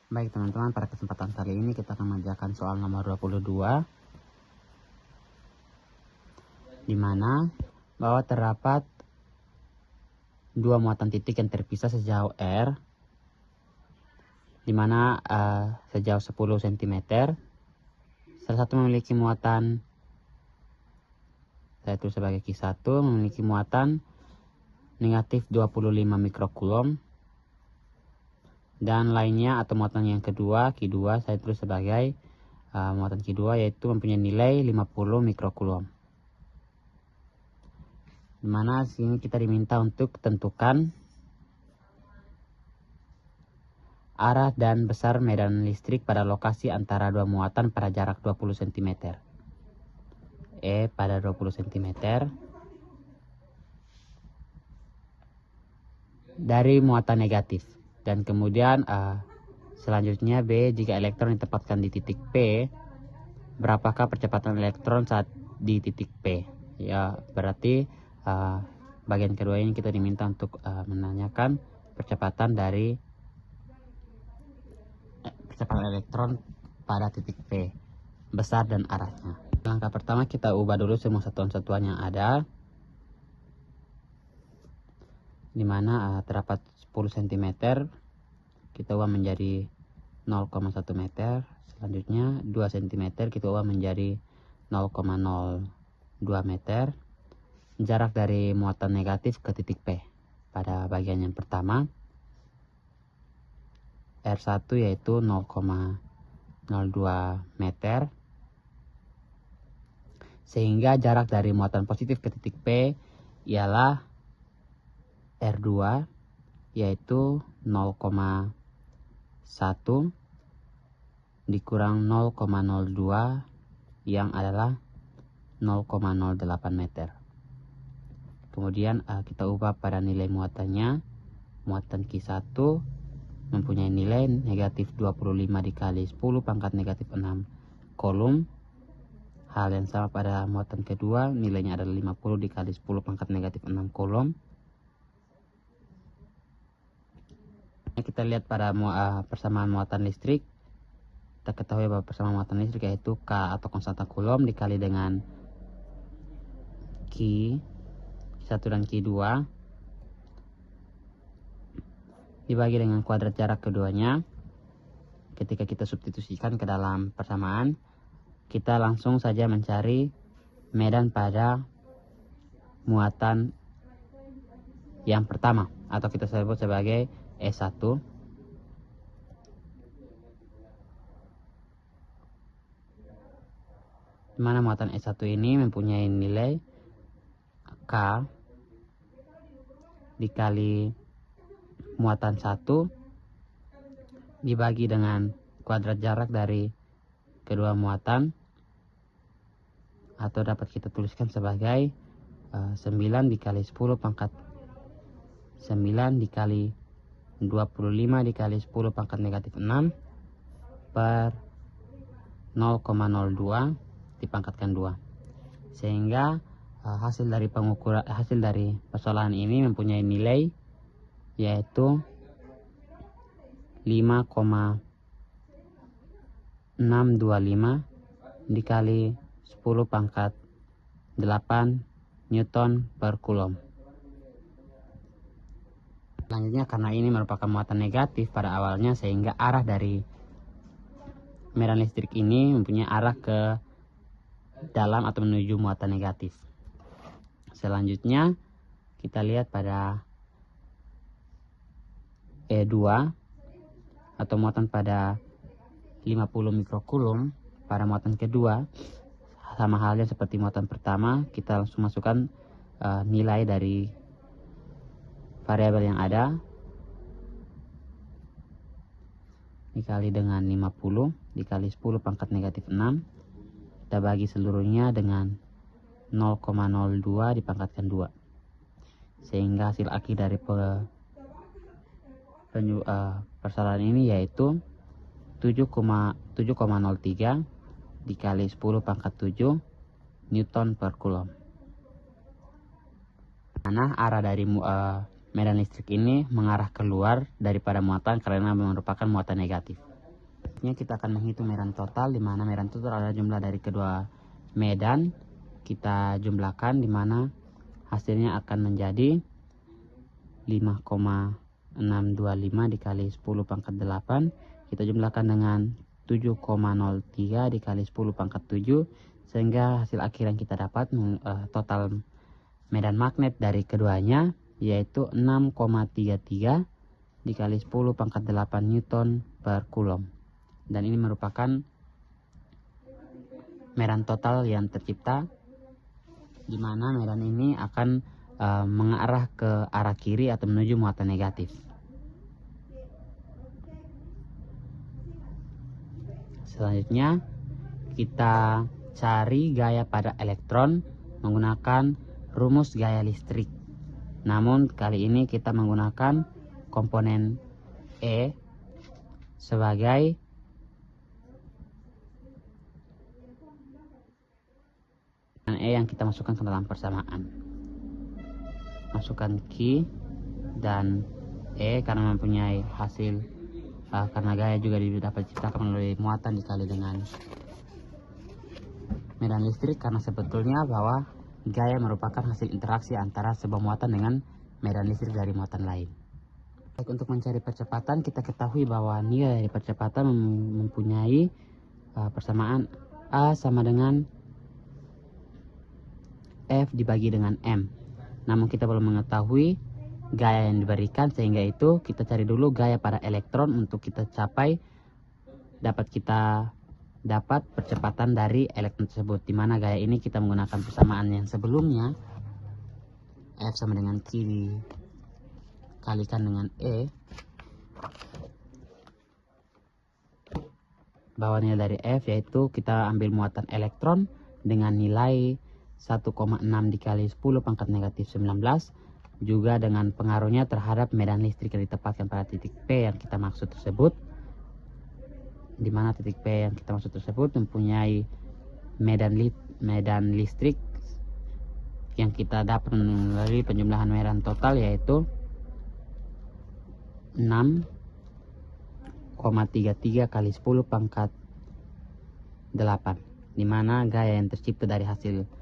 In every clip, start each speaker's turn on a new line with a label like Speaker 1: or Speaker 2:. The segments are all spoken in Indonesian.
Speaker 1: Baik teman-teman, pada kesempatan kali ini kita akan mengerjakan soal nomor 22, di mana bahwa terdapat dua muatan titik yang terpisah sejauh R, di mana sejauh 10 cm. Salah satu memiliki muatan, saya tulis sebagai Q1, memiliki muatan negatif 25 mikrokulom. Dan lainnya atau muatan yang kedua, Q2, saya tulis sebagai muatan Q2, yaitu mempunyai nilai 50 mikrokulom. Dimana sini kita diminta untuk tentukan arah dan besar medan listrik pada lokasi antara dua muatan pada jarak 20 cm. E pada 20 cm. Dari muatan negatif. Dan kemudian selanjutnya B, jika elektron ditempatkan di titik P, berapakah percepatan elektron saat di titik P? Ya, berarti bagian kedua ini kita diminta untuk menanyakan percepatan dari percepatan elektron pada titik P, besar dan arahnya. Langkah pertama kita ubah dulu semua satuan-satuan yang ada, dimana terdapat 10 cm, kita ubah menjadi 0,1 meter. Selanjutnya 2 cm kita ubah menjadi 0,02 meter. Jarak dari muatan negatif ke titik P pada bagian yang pertama, R1 yaitu 0,02 meter. Sehingga jarak dari muatan positif ke titik P ialah R2 yaitu 0,1 dikurang 0,02 yang adalah 0,08 meter. Kemudian kita ubah pada nilai muatannya. Muatan Q1 mempunyai nilai negatif 25 dikali 10 pangkat negatif 6 kolom. Hal yang sama pada muatan kedua, nilainya adalah 50 dikali 10 pangkat negatif 6 kolom. Kita lihat pada persamaan muatan listrik. Kita ketahui bahwa persamaan muatan listrik yaitu K atau konstanta Coulomb dikali dengan Q1 dan Q2 dibagi dengan kuadrat jarak keduanya. Ketika kita substitusikan ke dalam persamaan, kita langsung saja mencari medan pada muatan yang pertama, atau kita sebut sebagai E1. Di mana muatan E1 ini mempunyai nilai K dikali muatan 1 dibagi dengan kuadrat jarak dari kedua muatan, atau dapat kita tuliskan sebagai 9 dikali 10 pangkat 9 dikali 25 dikali 10 pangkat negatif 6 per 0,02 dipangkatkan 2. Sehingga hasil dari persoalan ini mempunyai nilai yaitu 5,625 dikali 10 pangkat 8 Newton per Coulomb. Selanjutnya, karena ini merupakan muatan negatif pada awalnya, sehingga arah dari medan listrik ini mempunyai arah ke dalam atau menuju muatan negatif. Selanjutnya kita lihat pada E2 atau muatan pada 50 mikrokulom. Pada muatan kedua, sama halnya seperti muatan pertama, kita langsung masukkan nilai dari variabel yang ada dikali dengan 50 dikali 10 pangkat negatif 6. Kita bagi seluruhnya dengan 0,02 dipangkatkan 2. Sehingga hasil akhir dari persoalan ini yaitu 7,03 dikali 10 pangkat 7 Newton per Coulomb. Mana arah dari medan listrik ini mengarah keluar daripada muatan karena merupakan muatan negatif. Selanjutnya kita akan menghitung medan total, di mana medan total adalah jumlah dari kedua medan. Kita jumlahkan, di mana hasilnya akan menjadi 5,625 dikali 10 pangkat 8. Kita jumlahkan dengan 7,03 dikali 10 pangkat 7, sehingga hasil akhir yang kita dapat total medan magnet dari keduanya yaitu 6,33 dikali 10 pangkat 8 Newton per Coulomb. Dan ini merupakan medan total yang tercipta, di mana medan ini akan mengarah ke arah kiri atau menuju muatan negatif. Selanjutnya kita cari gaya pada elektron menggunakan rumus gaya listrik. Namun kali ini kita menggunakan komponen E sebagai E yang kita masukkan ke dalam persamaan. Masukkan Q dan E karena mempunyai hasil, karena gaya juga dapat diciptakan melalui muatan dikali dengan medan listrik, karena sebetulnya bahwa gaya merupakan hasil interaksi antara sebuah muatan dengan medan listrik dari muatan lain. Baik, untuk mencari percepatan, kita ketahui bahwa nilai dari percepatan mempunyai persamaan A sama dengan F dibagi dengan M. Namun kita belum mengetahui gaya yang diberikan, sehingga itu kita cari dulu gaya pada elektron untuk kita capai, kita dapat percepatan dari elektron tersebut, di mana gaya ini kita menggunakan persamaan yang sebelumnya, F sama dengan Q dikalikan dengan E, bahwa nilai dari F yaitu kita ambil muatan elektron dengan nilai 1,6 dikali 10 pangkat negatif 19, juga dengan pengaruhnya terhadap medan listrik yang ditempatkan pada titik P yang kita maksud tersebut, di mana titik P yang kita maksud tersebut mempunyai medan listrik yang kita dapat melalui penjumlahan medan total yaitu 6,33 kali 10 pangkat 8, di mana gaya yang tercipta dari hasil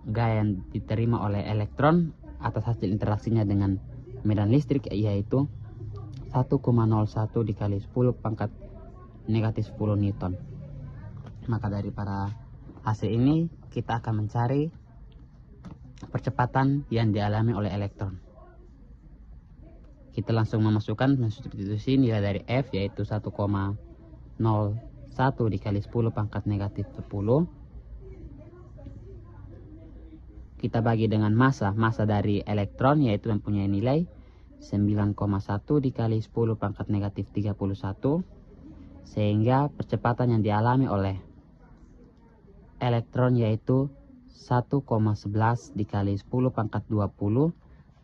Speaker 1: gaya yang diterima oleh elektron atas hasil interaksinya dengan medan listrik yaitu 1,01 dikali 10 pangkat negatif 10 Newton. Maka dari para hasil ini kita akan mencari percepatan yang dialami oleh elektron. Kita langsung memasukkan substitusi nilai dari F yaitu 1,01 dikali 10 pangkat negatif 10. Kita bagi dengan massa dari elektron yaitu mempunyai nilai 9,1 dikali 10 pangkat negatif 31, sehingga percepatan yang dialami oleh elektron yaitu 1,11 dikali 10 pangkat 20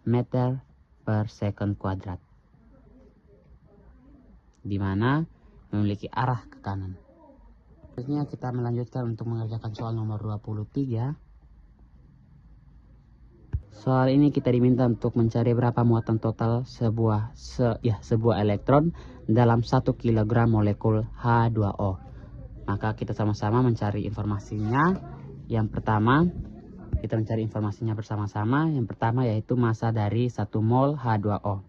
Speaker 1: meter per second kuadrat, di mana memiliki arah ke kanan. Selanjutnya kita melanjutkan untuk mengerjakan soal nomor 23. Soal ini kita diminta untuk mencari berapa muatan total sebuah elektron dalam 1 kg molekul H2O. Maka kita sama-sama mencari informasinya. Yang pertama, kita mencari informasinya bersama-sama. Yang pertama yaitu massa dari 1 mol H2O.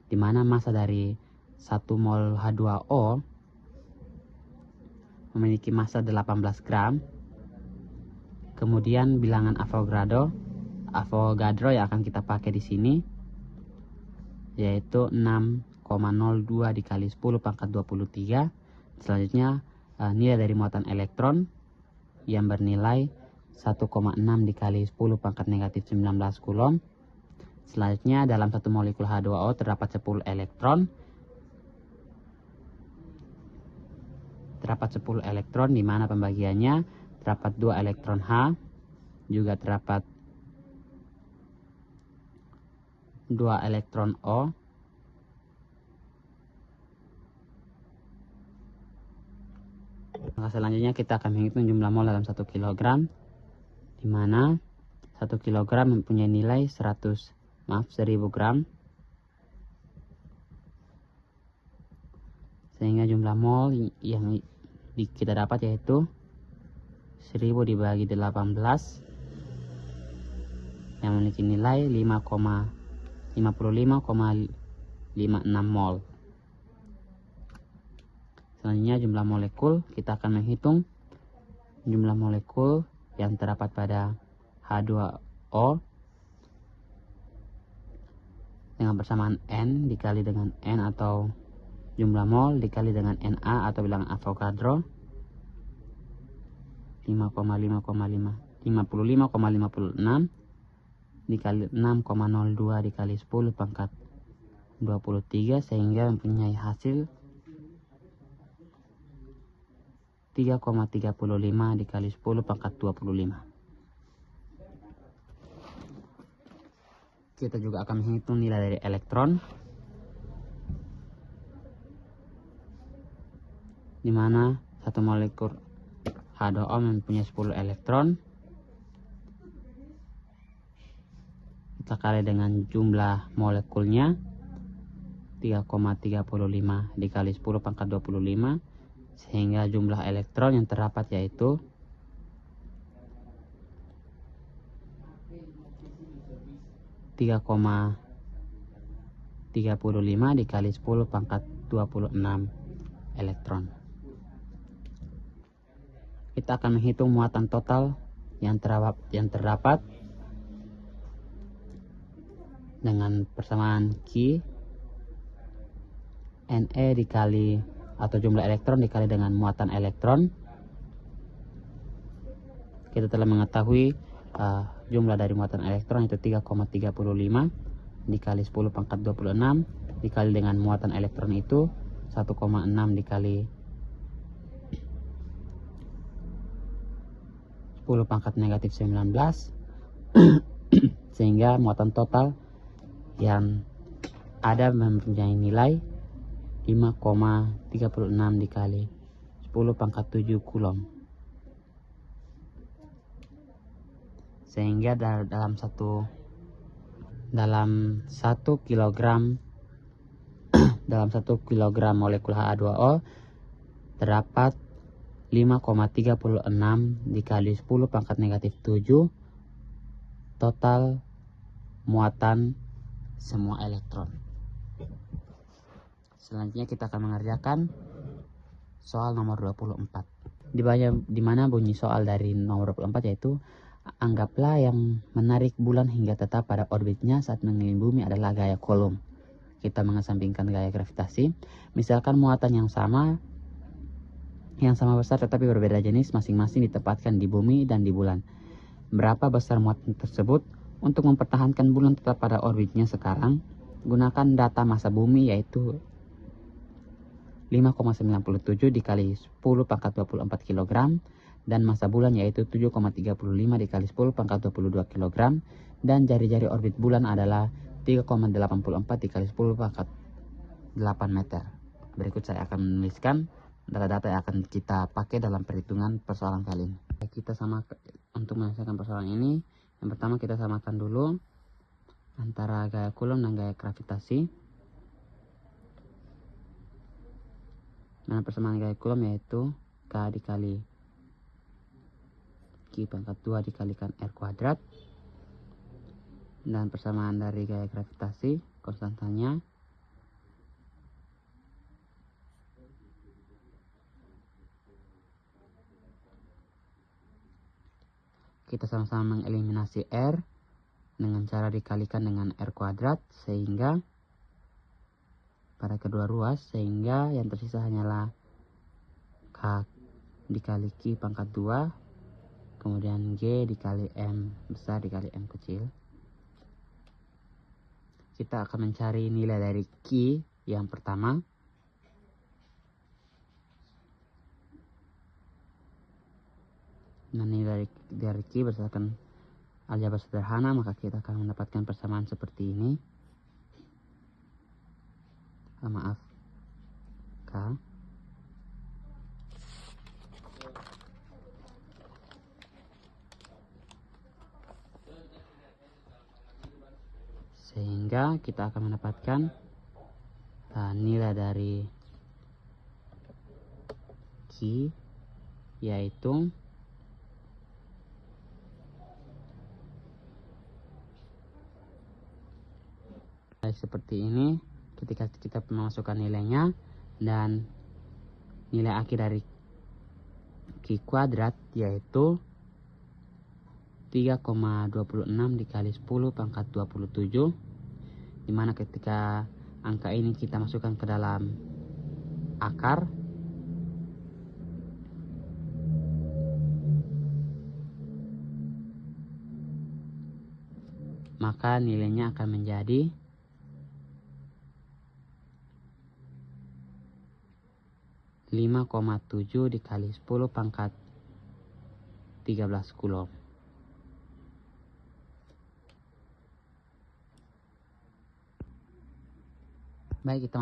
Speaker 1: Di mana massa dari 1 mol H2O memiliki massa 18 gram. Kemudian bilangan Avogadro yang akan kita pakai di sini yaitu 6,02 dikali 10 pangkat 23. Selanjutnya nilai dari muatan elektron yang bernilai 1,6 dikali 10 pangkat negatif 19 Coulomb. Selanjutnya dalam 1 molekul H2O terdapat 10 elektron. Terdapat 10 elektron, di mana pembagiannya terdapat 2 elektron H, juga terdapat 2 elektron O, maka selanjutnya kita akan menghitung jumlah mol dalam 1 kg, di mana 1 kg mempunyai nilai 1000 gram. sehingga jumlah mol yang kita dapat yaitu 1000 dibagi 18 yang memiliki nilai 55,56 mol. Selanjutnya jumlah molekul, kita akan menghitung jumlah molekul yang terdapat pada H2O dengan persamaan N dikali dengan N atau jumlah mol dikali dengan Na atau bilangan Avogadro 55,56 dikali 6,02 dikali 10 pangkat 23 sehingga mempunyai hasil 3,35 dikali 10 pangkat 25. Kita juga akan menghitung nilai dari elektron, di mana satu molekul H2O mempunyai 10 elektron. Kita kali dengan jumlah molekulnya 3,35 dikali 10 pangkat 25 sehingga jumlah elektron yang terdapat yaitu 3,35 dikali 10 pangkat 26 elektron. Kita akan menghitung muatan total yang terdapat dengan persamaan Q Ne dikali atau jumlah elektron dikali dengan muatan elektron. Kita telah mengetahui jumlah dari muatan elektron itu 3,35 dikali 10 pangkat 26 dikali dengan muatan elektron itu 1,6 dikali 10 pangkat negatif 19 sehingga muatan total yang ada mempunyai nilai 5,36 dikali 10 pangkat 7 coulomb. Sehingga dalam 1 kilogram molekul H2O terdapat 5,36 dikali 10 pangkat negatif 7 total muatan semua elektron. Selanjutnya kita akan mengerjakan soal nomor 24. Di mana bunyi soal dari nomor 24 yaitu anggaplah yang menarik bulan hingga tetap pada orbitnya saat mengelilingi bumi adalah gaya Coulomb. Kita mengesampingkan gaya gravitasi. Misalkan muatan yang sama besar tetapi berbeda jenis masing-masing ditempatkan di bumi dan di bulan. Berapa besar muatan tersebut? Untuk mempertahankan bulan tetap pada orbitnya sekarang, gunakan data massa bumi yaitu 5,97 dikali 10 pangkat 24 kg dan massa bulan yaitu 7,35 dikali 10 pangkat 22 kg dan jari-jari orbit bulan adalah 3,84 dikali 10 pangkat 8 meter. Berikut saya akan menuliskan data-data yang akan kita pakai dalam perhitungan persoalan kali ini. Kita untuk menyelesaikan persoalan ini, yang pertama kita samakan dulu antara gaya Coulomb dan gaya gravitasi. Nah, persamaan gaya Coulomb yaitu K dikali Q pangkat 2 dikalikan R kuadrat. Dan persamaan dari gaya gravitasi, konstantanya kita sama-sama mengeliminasi R dengan cara dikalikan dengan R kuadrat sehingga pada kedua ruas, sehingga yang tersisa hanyalah K dikali Q pangkat 2 kemudian G dikali M besar dikali M kecil. Kita akan mencari nilai dari Q yang pertama. Nah, nilai dari Q berdasarkan aljabar sederhana, maka kita akan mendapatkan persamaan seperti ini. Maaf, K sehingga kita akan mendapatkan nilai dari bagi, yaitu seperti ini ketika kita memasukkan nilainya, dan nilai akhir dari Q kuadrat yaitu 3,26 dikali 10 pangkat 27, dimana ketika angka ini kita masukkan ke dalam akar, maka nilainya akan menjadi 5,7 dikali 10 pangkat 13 Coulomb. Baik, kita